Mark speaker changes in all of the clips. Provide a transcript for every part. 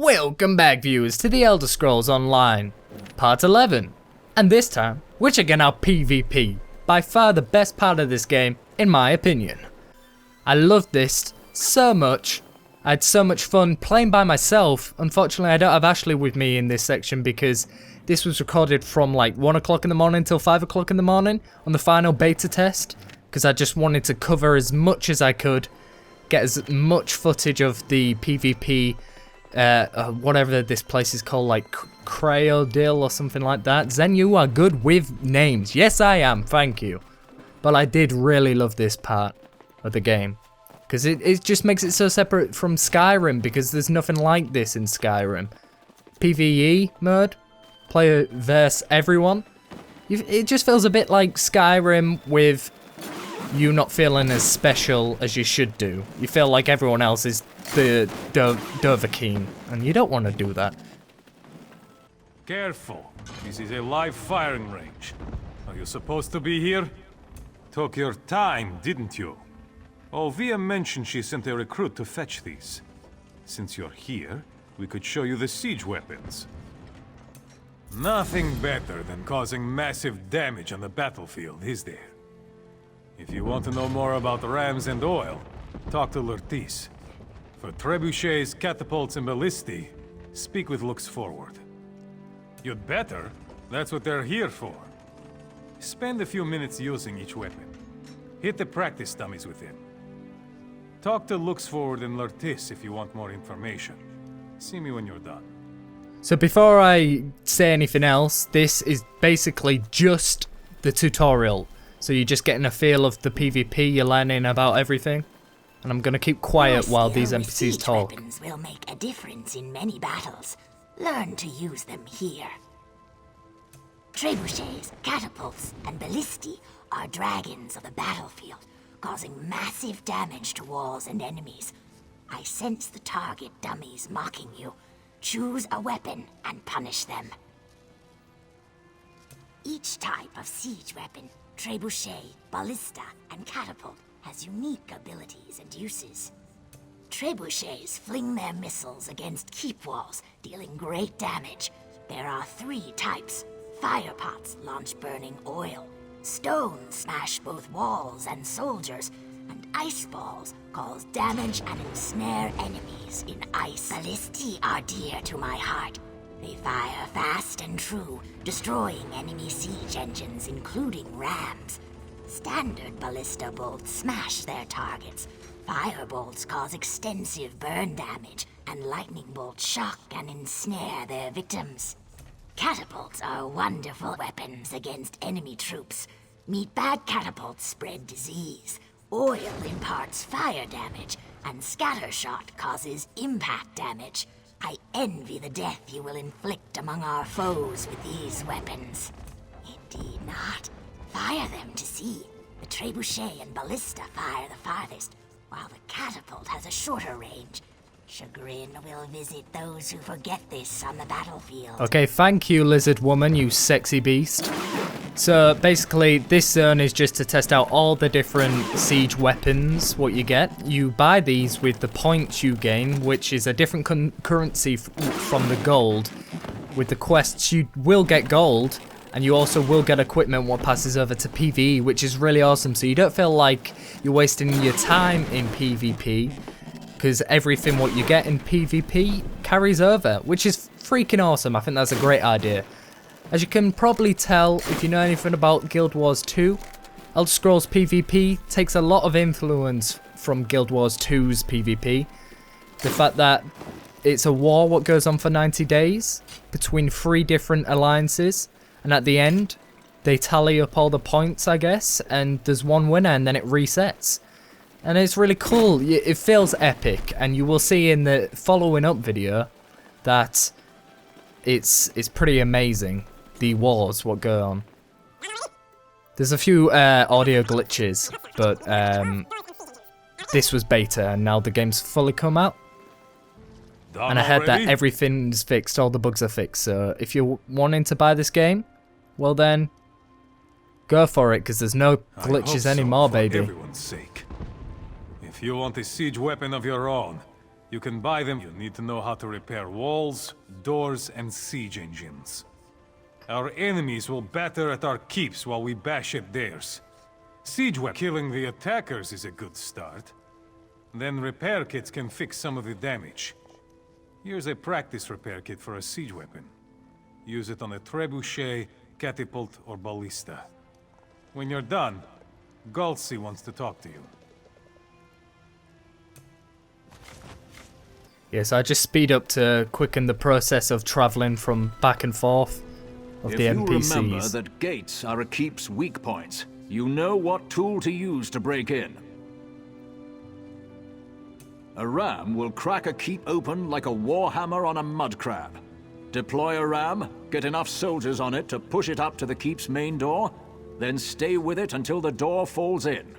Speaker 1: Welcome back, viewers, to the Elder Scrolls Online, part 11. And this time, we're checking out PvP, by far the best part of this game, in my opinion. I loved this so much. I had so much fun playing by myself. Unfortunately, I don't have Ashley with me in this section because this was recorded from like 1 o'clock in the morning till 5 o'clock in the morning on the final beta test, because I just wanted to cover as much as I could, get as much footage of the PvP, whatever this place is called, like cyrodiil or something like that. Zen, you are good with names. Yes, I am, thank you. But I did really love this part of the game, because it just makes it so separate from Skyrim, because there's nothing like this in Skyrim. PvE mode, player versus everyone. It just feels a bit like Skyrim with you not feeling as special as you should do. You feel like everyone else is the Dovahkiin, and you don't want to do that.
Speaker 2: Careful, this is a live firing range. Are you supposed to be here? Took your time, didn't you? Olvia mentioned she sent a recruit to fetch these. Since you're here, we could show you the siege weapons. Nothing better than causing massive damage on the battlefield, is there? If you want to know more about rams and oil, talk to Lurtis. For trebuchets, catapults, and ballistae, speak with Looks Forward. You'd better. That's what they're here for. Spend a few minutes using each weapon. Hit the practice dummies with it. Talk to Looks Forward and Lurtis if you want more information. See me when you're done.
Speaker 1: So before I say anything else, this is basically just the tutorial. So you're just getting a feel of the PvP, you're learning about everything. And I'm gonna keep quiet while these NPCs talk.
Speaker 3: Weapons will make a difference in many battles. Learn to use them here. Trebuchets, catapults, and ballistae are dragons of the battlefield, causing massive damage to walls and enemies. I sense the target dummies mocking you. Choose a weapon and punish them. Each type of siege weapon, trebuchet, ballista, and catapult, has unique abilities and uses. Trebuchets fling their missiles against keep walls, dealing great damage. There are 3 types. Fire pots launch burning oil. Stones smash both walls and soldiers. And ice balls cause damage and ensnare enemies in ice. Ballistae are dear to my heart. They fire fast and true, destroying enemy siege engines, including rams. Standard ballista bolts smash their targets. Fire bolts cause extensive burn damage, and lightning bolts shock and ensnare their victims. Catapults are wonderful weapons against enemy troops. Meatbag catapults spread disease. Oil imparts fire damage, and scattershot causes impact damage. I envy the death you will inflict among our foes with these weapons. Indeed not. Fire them to see. The trebuchet and ballista fire the farthest, while the catapult has a shorter range. Chagrin will visit those who forget this on the battlefield. Okay, thank you, lizard woman, you sexy beast. So basically, this zone is just to test out all the different siege weapons, what you get. You buy these with the points you gain, which is a different currency from the gold. With the quests, you will get gold, and you also will get equipment what passes over to PvE, which is really awesome. So you don't feel like you're wasting your time in PvP, because everything what you get in PvP carries over, which is freaking awesome. I think that's a great idea. As you can probably tell, if you know anything about Guild Wars 2, Elder Scrolls PvP takes a lot of influence from Guild Wars 2's PvP. The fact that it's a war what goes on for 90 days between 3 different alliances, and at the end, they tally up all the points, I guess, and there's one winner and then it resets. And it's really cool. It feels epic, and you will see in the following up video that it's pretty amazing, the wars what go on. There's a few audio glitches, but this was beta and now the game's fully come out. And I heard that everything's fixed, all the bugs are fixed, so if you're wanting to buy this game, well then, go for it, because there's no glitches anymore, baby.
Speaker 2: For everyone's sake. If you want a siege weapon of your own, You can buy them. You need to know how to repair walls, doors, and siege engines. Our enemies will batter at our keeps while we bash at theirs. Siege weapons. Killing the attackers is a good start. Then repair kits can fix some of the damage. Here's a practice repair kit for a siege weapon. Use it on a trebuchet, catapult, or ballista. When you're done, Galsi wants to talk to you.
Speaker 1: Yes, I just speed up to quicken the process of traveling from back and forth of the NPCs.
Speaker 4: If you remember that gates are a keep's weak points, you know what tool to use to break in. A ram will crack a keep open like a warhammer on a mud crab. Deploy a ram, get enough soldiers on it to push it up to the keep's main door, then stay with it until the door falls in.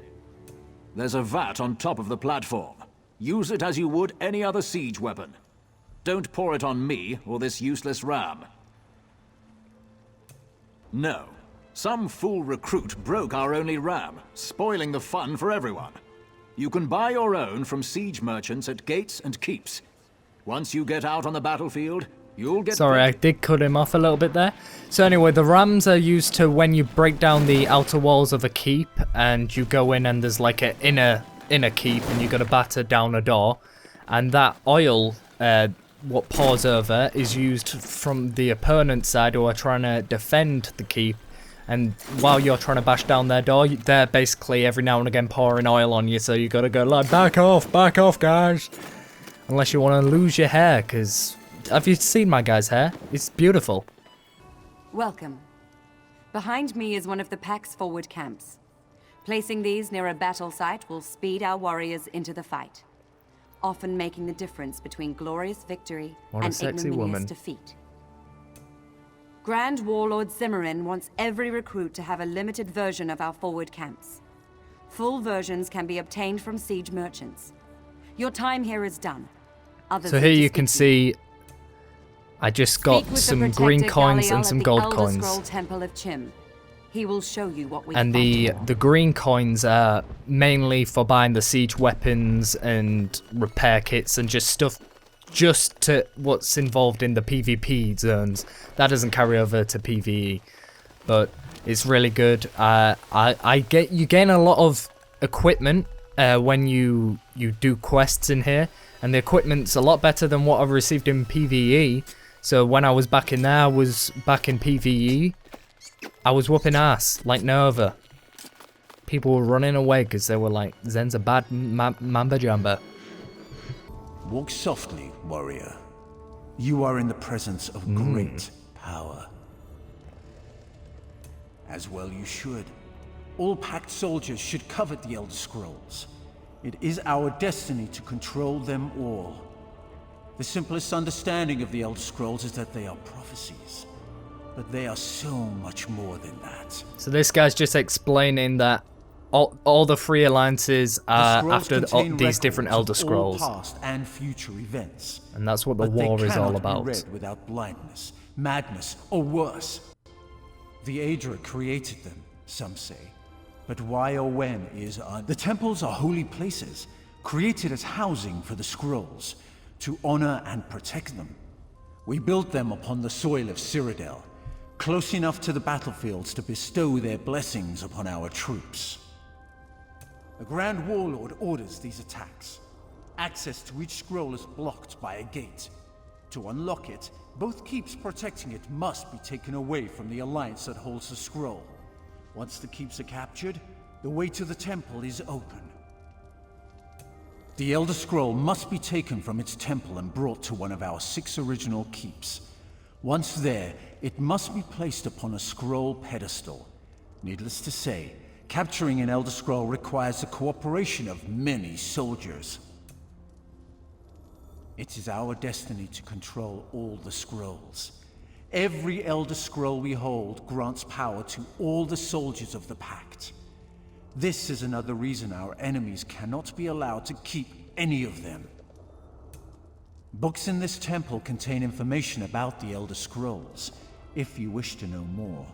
Speaker 4: There's a vat on top of the platform. Use it as you would any other siege weapon. Don't pour it on me or this useless ram. No. Some fool recruit broke our only ram, spoiling the fun for everyone. You can buy your own from siege merchants at gates and keeps. Once you get out on the battlefield, you'll get...
Speaker 1: Sorry, I did cut him off a little bit there. So anyway, the rams are used to when you break down the outer walls of a keep and you go in and there's like an inner keep and you got to batter down a door. And that oil, what pours over, is used from the opponent's side who are trying to defend the keep. And while you're trying to bash down their door, they're basically every now and again pouring oil on you, so you gotta go like, back off, guys. Unless you want to lose your hair, because have you seen my guy's hair? It's beautiful.
Speaker 5: Welcome. Behind me is one of the pack's forward camps. Placing these near a battle site will speed our warriors into the fight, often making the difference between glorious victory and ignominious defeat. Grand Warlord Zimmerin wants every recruit to have a limited version of our forward camps. Full versions can be obtained from siege merchants. Your time here is done.
Speaker 1: So here you can see I just got some green coins and some gold coins.
Speaker 5: Temple of Chim. He will show you what we
Speaker 1: and the green coins are mainly for buying the siege weapons and repair kits and just stuff just to what's involved in the PvP zones. That doesn't carry over to PvE, but it's really good. You gain a lot of equipment when you do quests in here, and the equipment's a lot better than what I've received in PvE. So when I was back in there, I was back in PvE, I was whooping ass like no other. People were running away because they were like, Zen's a bad mamba jamba.
Speaker 6: Walk softly, warrior. You are in the presence of great power. As well you should. All Pact soldiers should covet the Elder Scrolls. It is our destiny to control them all. The simplest understanding of the Elder Scrolls is that they are prophecies. But they are so much more than that.
Speaker 1: So this guy's just explaining that all the free alliances are after these different Elder Scrolls.
Speaker 6: All past and future events.
Speaker 1: And that's what the war is all about.
Speaker 6: They cannot be read without blindness, madness, or worse. The Aedra created them, some say. But why or when is The temples are holy places, created as housing for the scrolls, to honor and protect them. We built them upon the soil of Cyrodiil, close enough to the battlefields to bestow their blessings upon our troops. The Grand Warlord orders these attacks. Access to each scroll is blocked by a gate. To unlock it, both keeps protecting it must be taken away from the alliance that holds the scroll. Once the keeps are captured, the way to the temple is open. The Elder Scroll must be taken from its temple and brought to one of our 6 original keeps. Once there, it must be placed upon a scroll pedestal. Needless to say, capturing an Elder Scroll requires the cooperation of many soldiers. It is our destiny to control all the scrolls. Every Elder Scroll we hold grants power to all the soldiers of the Pact. This is another reason our enemies cannot be allowed to keep any of them. Books in this temple contain information about the Elder Scrolls, if you wish to know more.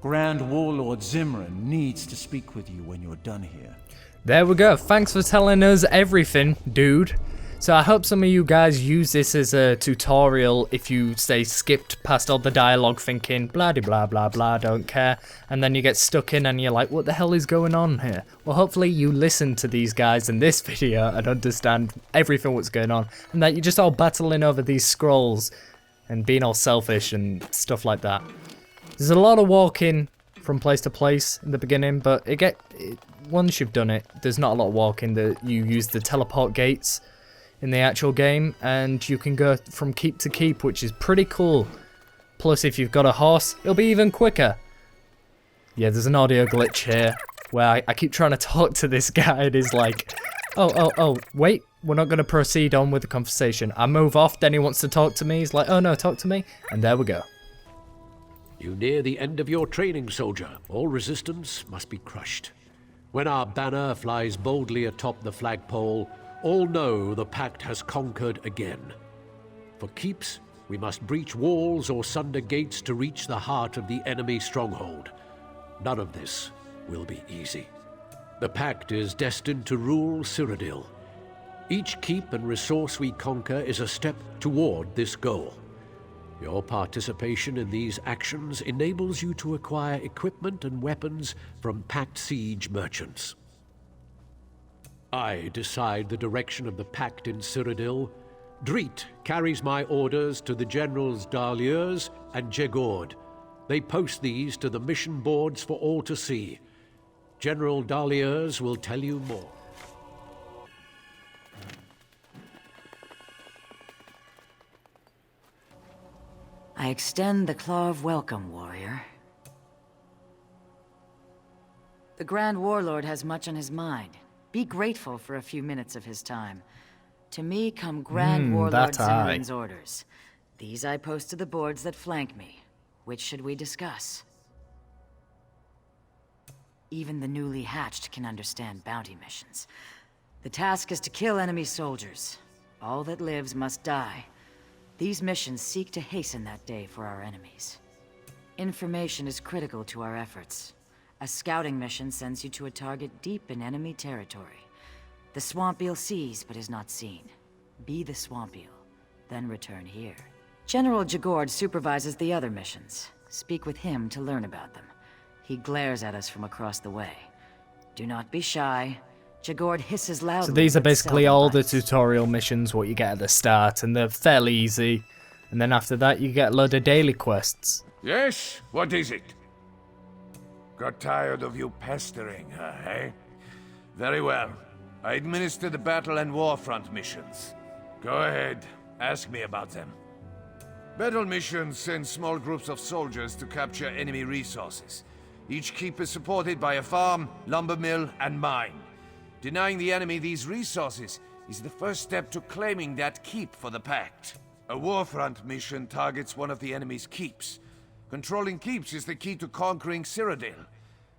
Speaker 6: Grand Warlord Zimmerin needs to speak with you when you're done here.
Speaker 1: There we go. Thanks for telling us everything, dude. So I hope some of you guys use this as a tutorial if you say skipped past all the dialogue thinking blah blah blah blah, don't care, and then you get stuck in and you're like, what the hell is going on here? Well, hopefully you listen to these guys in this video and understand everything what's going on, and that you're just all battling over these scrolls and being all selfish and stuff like that. There's a lot of walking from place to place in the beginning, but once you've done it, there's not a lot of walking. That you use the teleport gates in the actual game, and you can go from keep to keep, which is pretty cool. Plus, if you've got a horse, it'll be even quicker. Yeah, there's an audio glitch here where I keep trying to talk to this guy, and he's like, oh, wait, we're not going to proceed on with the conversation. I move off, then he wants to talk to me. He's like, oh no, talk to me, and there we go.
Speaker 7: You near the end of your training, soldier. All resistance must be crushed. When our banner flies boldly atop the flagpole, all know the Pact has conquered again. For keeps, we must breach walls or sunder gates to reach the heart of the enemy stronghold. None of this will be easy. The Pact is destined to rule Cyrodiil. Each keep and resource we conquer is a step toward this goal. Your participation in these actions enables you to acquire equipment and weapons from Pact siege merchants. I decide the direction of the Pact in Cyrodiil. Dreet carries my orders to the generals Darliers and Jegord. They post these to the mission boards for all to see. General Darliers will tell you more.
Speaker 3: I extend the claw of welcome, warrior. The Grand Warlord has much on his mind. Be grateful for a few minutes of his time. To me come Grand Warlord Zimmerman's orders. These I post to the boards that flank me. Which should we discuss? Even the newly hatched can understand bounty missions. The task is to kill enemy soldiers. All that lives must die. These missions seek to hasten that day for our enemies. Information is critical to our efforts. A scouting mission sends you to a target deep in enemy territory. The Swamp Eel sees but is not seen. Be the Swamp Eel, then return here. General Jegord supervises the other missions. Speak with him to learn about them. He glares at us from across the way. Do not be shy. Jegord hisses loudly.
Speaker 1: So these are
Speaker 3: but
Speaker 1: basically
Speaker 3: seldom
Speaker 1: all the
Speaker 3: bites.
Speaker 1: tutorial missions what you get at the start, and they're fairly easy. And then after that you get a load of daily quests.
Speaker 8: Yes? What is it? Got tired of you pestering her, eh? Very well. I administer the battle and warfront missions. Go ahead, ask me about them. Battle missions send small groups of soldiers to capture enemy resources. Each keep is supported by a farm, lumber mill, and mine. Denying the enemy these resources is the first step to claiming that keep for the Pact. A warfront mission targets one of the enemy's keeps. Controlling keeps is the key to conquering Cyrodiil.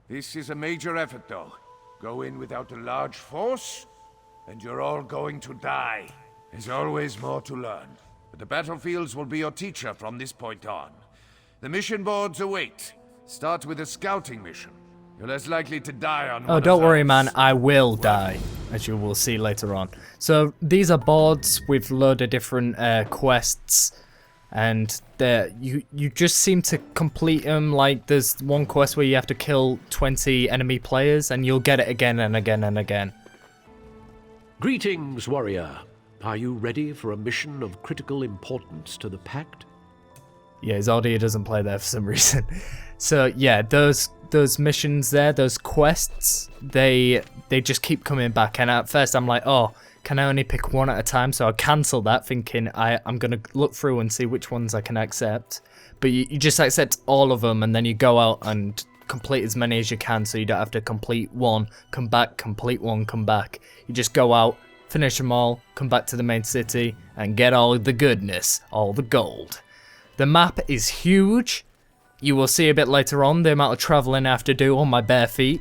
Speaker 8: This is a major effort, though. Go in without a large force, and you're all going to die. There's always more to learn, but the battlefields will be your teacher from this point on. The mission boards await. Start with a scouting mission. You're less likely to die on one
Speaker 1: Oh,
Speaker 8: of
Speaker 1: don't worry,
Speaker 8: those.
Speaker 1: man. I will die, as you will see later on. So these are boards with a load of different quests, and you just seem to complete them. Like there's one quest where you have to kill 20 enemy players, and you'll get it again and again and again.
Speaker 7: Greetings, warrior. Are you ready for a mission of critical importance to the Pact?
Speaker 1: Yeah, his audio doesn't play there for some reason. So yeah, those missions there, those quests, they just keep coming back. And at first I'm like, oh, can I only pick one at a time? So I cancel that, thinking I'm gonna look through and see which ones I can accept. But you just accept all of them, and then you go out and complete as many as you can, so you don't have to complete one, come back, complete one, come back. You just go out, finish them all, come back to the main city, and get all the goodness, all the gold. The map is huge. You will see a bit later on the amount of traveling I have to do on my bare feet.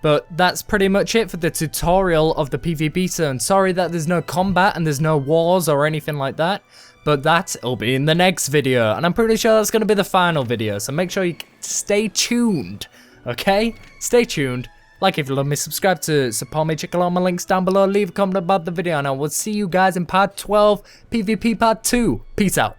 Speaker 1: But that's pretty much it for the tutorial of the PvP zone. Sorry that there's no combat and there's no wars or anything like that. But that'll be in the next video. And I'm pretty sure that's going to be the final video. So make sure you stay tuned. Okay? Stay tuned. Like if you love me, subscribe to support me, check out all my links down below, leave a comment about the video, and I will see you guys in part 12, PvP part 2. Peace out.